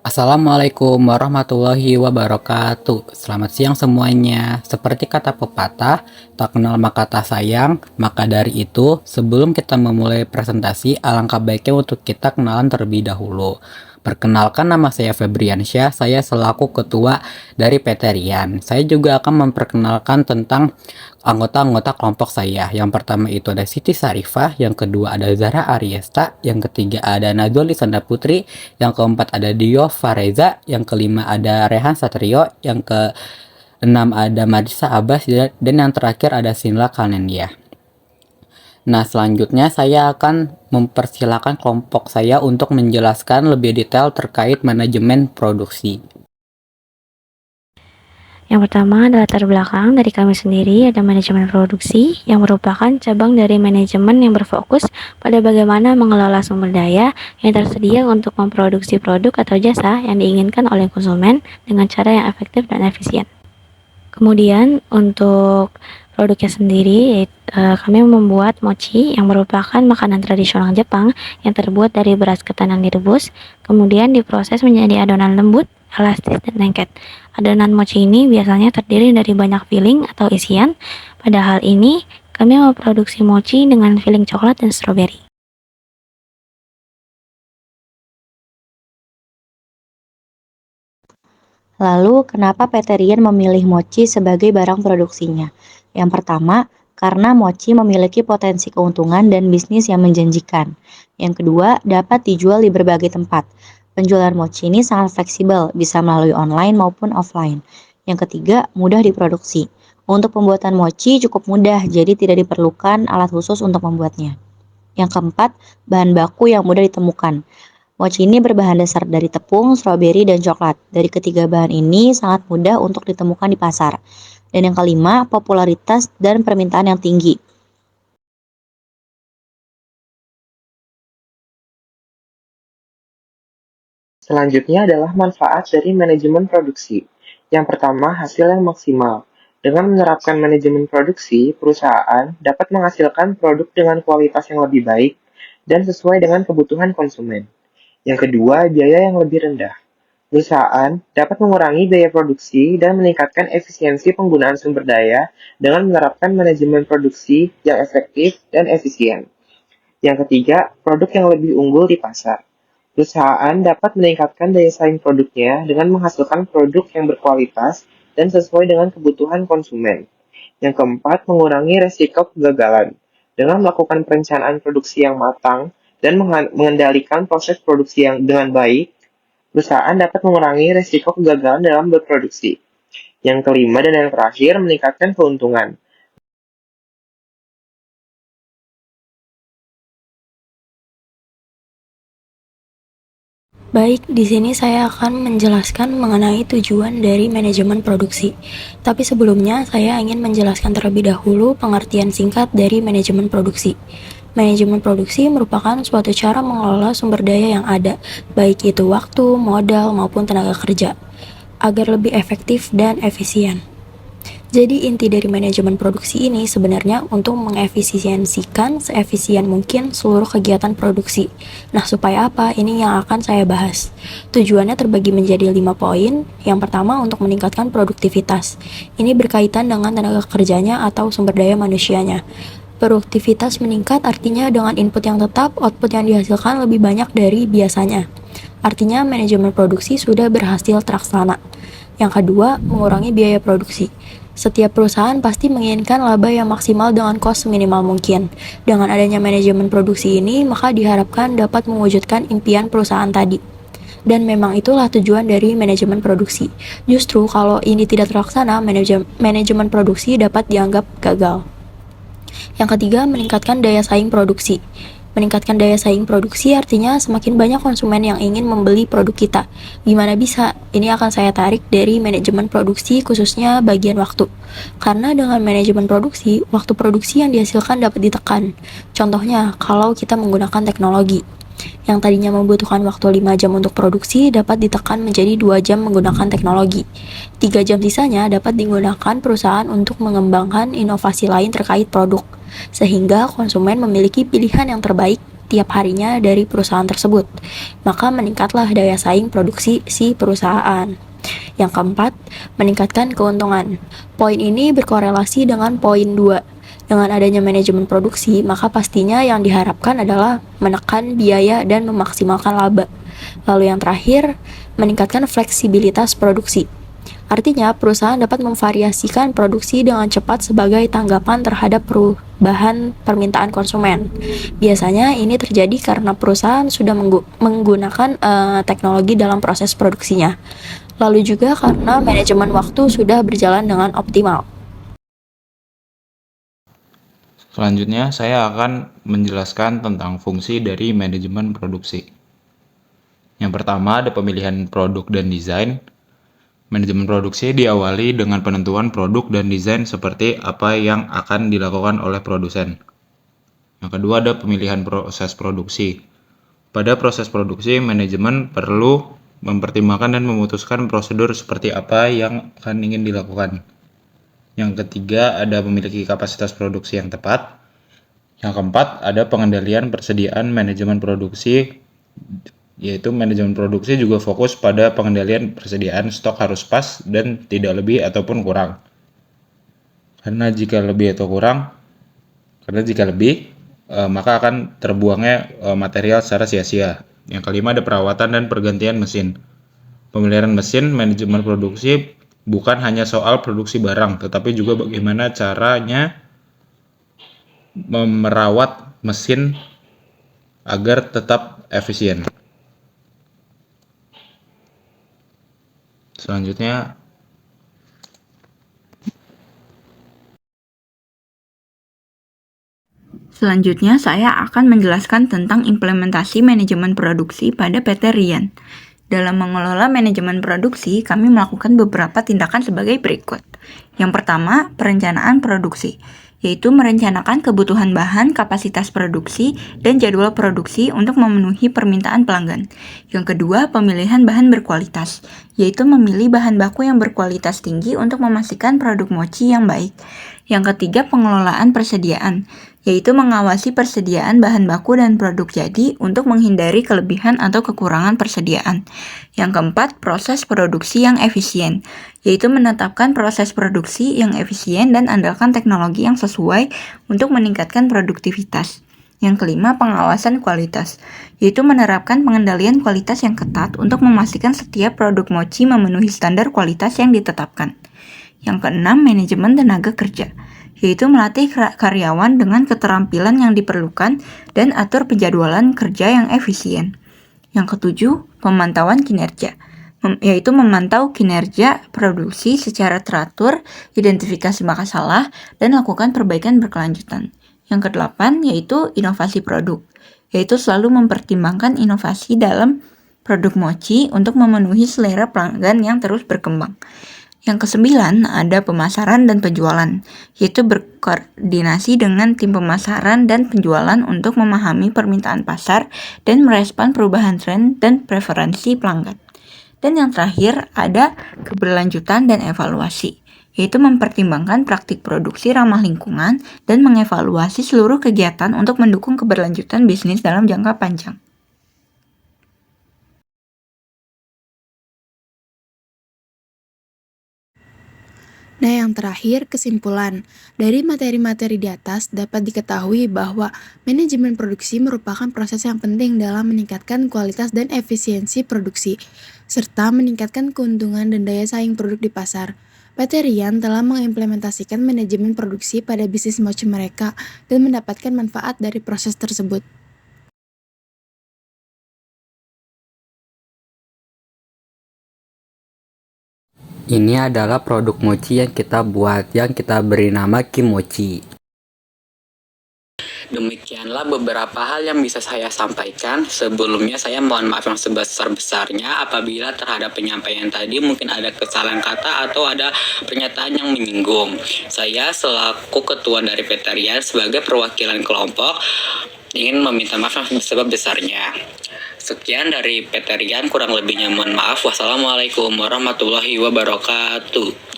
Assalamualaikum warahmatullahi wabarakatuh. Selamat siang semuanya. Seperti kata pepatah, tak kenal maka tak sayang. Maka dari itu, sebelum kita memulai presentasi, alangkah baiknya untuk kita kenalan terlebih dahulu. Perkenalkan, nama saya Febriansyah, saya selaku ketua dari PT Rian. Saya juga akan memperkenalkan tentang anggota-anggota kelompok saya. Yang pertama itu ada Siti Sarifah, yang kedua ada Zahra Ariesta, yang ketiga ada Najwa Lisanda Putri, yang keempat ada Dio Fareza, yang kelima ada Rehan Satrio, yang keenam ada Madisa Abbas, dan yang terakhir ada Sinla Kanendia. Nah, selanjutnya saya akan mempersilahkan kelompok saya untuk menjelaskan lebih detail terkait manajemen produksi. Yang pertama adalah latar belakang dari kami sendiri, ada manajemen produksi yang merupakan cabang dari manajemen yang berfokus pada bagaimana mengelola sumber daya yang tersedia untuk memproduksi produk atau jasa yang diinginkan oleh konsumen dengan cara yang efektif dan efisien. Kemudian untuk produknya sendiri, kami membuat mochi yang merupakan makanan tradisional Jepang yang terbuat dari beras ketan yang direbus, kemudian diproses menjadi adonan lembut, elastis, dan lengket. Adonan mochi ini biasanya terdiri dari banyak filling atau isian. Pada hal ini, kami memproduksi mochi dengan filling coklat dan stroberi. Lalu, kenapa PT Rian memilih mochi sebagai barang produksinya? Yang pertama, karena mochi memiliki potensi keuntungan dan bisnis yang menjanjikan. Yang kedua, dapat dijual di berbagai tempat. Penjualan mochi ini sangat fleksibel, bisa melalui online maupun offline. Yang ketiga, mudah diproduksi. Untuk pembuatan mochi cukup mudah, jadi tidak diperlukan alat khusus untuk membuatnya. Yang keempat, bahan baku yang mudah ditemukan. Mochi ini berbahan dasar dari tepung, stroberi, dan coklat. Dari ketiga bahan ini sangat mudah untuk ditemukan di pasar. Dan yang kelima, popularitas dan permintaan yang tinggi. Selanjutnya adalah manfaat dari manajemen produksi. Yang pertama, hasil yang maksimal. Dengan menerapkan manajemen produksi, perusahaan dapat menghasilkan produk dengan kualitas yang lebih baik dan sesuai dengan kebutuhan konsumen. Yang kedua, biaya yang lebih rendah. Perusahaan dapat mengurangi biaya produksi dan meningkatkan efisiensi penggunaan sumber daya dengan menerapkan manajemen produksi yang efektif dan efisien. Yang ketiga, produk yang lebih unggul di pasar. Perusahaan dapat meningkatkan daya saing produknya dengan menghasilkan produk yang berkualitas dan sesuai dengan kebutuhan konsumen. Yang keempat, mengurangi resiko kegagalan. Dengan melakukan perencanaan produksi yang matang dan mengendalikan proses produksi yang dengan baik, perusahaan dapat mengurangi resiko kegagalan dalam berproduksi. Yang kelima dan yang terakhir, meningkatkan keuntungan. Baik, di sini saya akan menjelaskan mengenai tujuan dari manajemen produksi. Tapi sebelumnya, saya ingin menjelaskan terlebih dahulu pengertian singkat dari manajemen produksi. Manajemen produksi merupakan suatu cara mengelola sumber daya yang ada, baik itu waktu, modal, maupun tenaga kerja, agar lebih efektif dan efisien. Jadi inti dari manajemen produksi ini sebenarnya untuk mengefisiensikan seefisien mungkin seluruh kegiatan produksi. Nah, supaya apa? Ini yang akan saya bahas. Tujuannya terbagi menjadi 5 poin. Yang pertama, untuk meningkatkan produktivitas. Ini berkaitan dengan tenaga kerjanya atau sumber daya manusianya. Produktivitas meningkat artinya dengan input yang tetap, output yang dihasilkan lebih banyak dari biasanya. Artinya manajemen produksi sudah berhasil terlaksana. Yang kedua, mengurangi biaya produksi. Setiap perusahaan pasti menginginkan laba yang maksimal dengan cost minimal mungkin. Dengan adanya manajemen produksi ini, maka diharapkan dapat mewujudkan impian perusahaan tadi. Dan memang itulah tujuan dari manajemen produksi. Justru kalau ini tidak terlaksana, manajemen produksi dapat dianggap gagal. Yang ketiga, meningkatkan daya saing produksi. Meningkatkan daya saing produksi artinya semakin banyak konsumen yang ingin membeli produk kita. Gimana bisa? Ini akan saya tarik dari manajemen produksi khususnya bagian waktu. Karena dengan manajemen produksi, waktu produksi yang dihasilkan dapat ditekan. Contohnya, kalau kita menggunakan teknologi yang tadinya membutuhkan waktu 5 jam untuk produksi dapat ditekan menjadi 2 jam menggunakan teknologi. 3 jam sisanya dapat digunakan perusahaan untuk mengembangkan inovasi lain terkait produk, sehingga konsumen memiliki pilihan yang terbaik tiap harinya dari perusahaan tersebut. Maka meningkatlah daya saing produksi si perusahaan. Yang keempat, meningkatkan keuntungan. Poin ini berkorelasi dengan poin 2. Dengan adanya manajemen produksi, maka pastinya yang diharapkan adalah menekan biaya dan memaksimalkan laba. Lalu yang terakhir, meningkatkan fleksibilitas produksi. Artinya, perusahaan dapat memvariasikan produksi dengan cepat sebagai tanggapan terhadap perubahan permintaan konsumen. Biasanya ini terjadi karena perusahaan sudah menggunakan teknologi dalam proses produksinya. Lalu juga karena manajemen waktu sudah berjalan dengan optimal. Selanjutnya, saya akan menjelaskan tentang fungsi dari manajemen produksi. Yang pertama, ada pemilihan produk dan desain. Manajemen produksi diawali dengan penentuan produk dan desain seperti apa yang akan dilakukan oleh produsen. Yang kedua, ada pemilihan proses produksi. Pada proses produksi, manajemen perlu mempertimbangkan dan memutuskan prosedur seperti apa yang akan ingin dilakukan. Yang ketiga, ada memiliki kapasitas produksi yang tepat. Yang keempat, ada pengendalian persediaan manajemen produksi, yaitu manajemen produksi juga fokus pada pengendalian persediaan stok harus pas dan tidak lebih ataupun kurang. Karena jika lebih, maka akan terbuangnya material secara sia-sia. Yang kelima, ada perawatan dan pergantian mesin. Pemeliharaan mesin, manajemen produksi bukan hanya soal produksi barang, tetapi juga bagaimana caranya merawat mesin agar tetap efisien. Selanjutnya, saya akan menjelaskan tentang implementasi manajemen produksi pada PT Rian. Dalam mengelola manajemen produksi, kami melakukan beberapa tindakan sebagai berikut. Yang pertama, perencanaan produksi, yaitu merencanakan kebutuhan bahan, kapasitas produksi, dan jadwal produksi untuk memenuhi permintaan pelanggan. Yang kedua, pemilihan bahan berkualitas, yaitu memilih bahan baku yang berkualitas tinggi untuk memastikan produk mochi yang baik. Yang ketiga, pengelolaan persediaan, yaitu mengawasi persediaan bahan baku dan produk jadi untuk menghindari kelebihan atau kekurangan persediaan. Yang keempat, proses produksi yang efisien, yaitu menetapkan proses produksi yang efisien dan andalkan teknologi yang sesuai untuk meningkatkan produktivitas. Yang kelima, pengawasan kualitas, yaitu menerapkan pengendalian kualitas yang ketat untuk memastikan setiap produk mochi memenuhi standar kualitas yang ditetapkan. Yang keenam, manajemen tenaga kerja, yaitu melatih karyawan dengan keterampilan yang diperlukan dan atur penjadwalan kerja yang efisien. Yang ketujuh, pemantauan kinerja, yaitu memantau kinerja produksi secara teratur, identifikasi masalah, dan lakukan perbaikan berkelanjutan. Yang kedelapan, yaitu inovasi produk, yaitu selalu mempertimbangkan inovasi dalam produk mochi untuk memenuhi selera pelanggan yang terus berkembang. Yang kesembilan, ada pemasaran dan penjualan, yaitu berkoordinasi dengan tim pemasaran dan penjualan untuk memahami permintaan pasar dan merespon perubahan tren dan preferensi pelanggan. Dan yang terakhir, ada keberlanjutan dan evaluasi, yaitu mempertimbangkan praktik produksi ramah lingkungan dan mengevaluasi seluruh kegiatan untuk mendukung keberlanjutan bisnis dalam jangka panjang. Nah, yang terakhir, kesimpulan. Dari materi-materi di atas dapat diketahui bahwa manajemen produksi merupakan proses yang penting dalam meningkatkan kualitas dan efisiensi produksi, serta meningkatkan keuntungan dan daya saing produk di pasar. PT Rian telah mengimplementasikan manajemen produksi pada bisnis mochi mereka dan mendapatkan manfaat dari proses tersebut. Ini adalah produk mochi yang kita buat, yang kita beri nama Kimochi. Demikianlah beberapa hal yang bisa saya sampaikan. Sebelumnya saya mohon maaf yang sebesar-besarnya apabila terhadap penyampaian tadi mungkin ada kesalahan kata atau ada pernyataan yang menyinggung. Saya selaku ketua dari PT Rian sebagai perwakilan kelompok ingin meminta maaf yang sebesar-besarnya. Sekian dari PT Rian, kurang lebihnya mohon maaf. Wassalamualaikum warahmatullahi wabarakatuh.